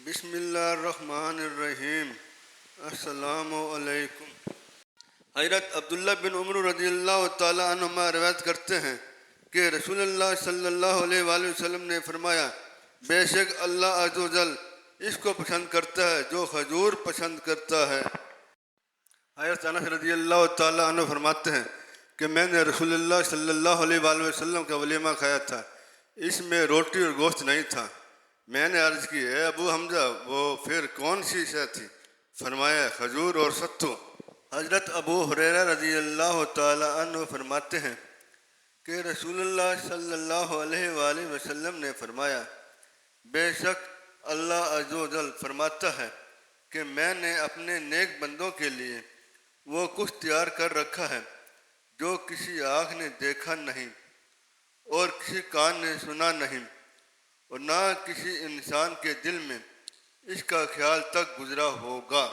بسم اللہ الرحمن الرحیم۔ السلام علیکم۔ حضرت عبداللہ بن عمر رضی اللہ تعالیٰ عنہما روایت کرتے ہیں کہ رسول اللہ صلی اللہ علیہ وآلہ وسلم نے فرمایا، بے شک اللہ عز و جل اس کو پسند کرتا ہے جو کھجور پسند کرتا ہے۔ حضرت انس رضی اللہ تعالیٰ عنہ فرماتے ہیں کہ میں نے رسول اللہ صلی اللہ علیہ وآلہ وسلم کا ولیمہ کھایا تھا، اس میں روٹی اور گوشت نہیں تھا۔ میں نے عرض کی، اے ابو حمزہ، وہ پھر کون سی شے تھی؟ فرمایا، کھجور اور ستو۔ حضرت ابو ہریرہ رضی اللہ تعالی عنہ فرماتے ہیں کہ رسول اللہ صلی اللہ علیہ وآلہ وسلم نے فرمایا، بے شک اللہ عز و جل فرماتا ہے کہ میں نے اپنے نیک بندوں کے لیے وہ کچھ تیار کر رکھا ہے جو کسی آنکھ نے دیکھا نہیں اور کسی کان نے سنا نہیں اور نہ کسی انسان کے دل میں اس کا خیال تک گزرا ہوگا۔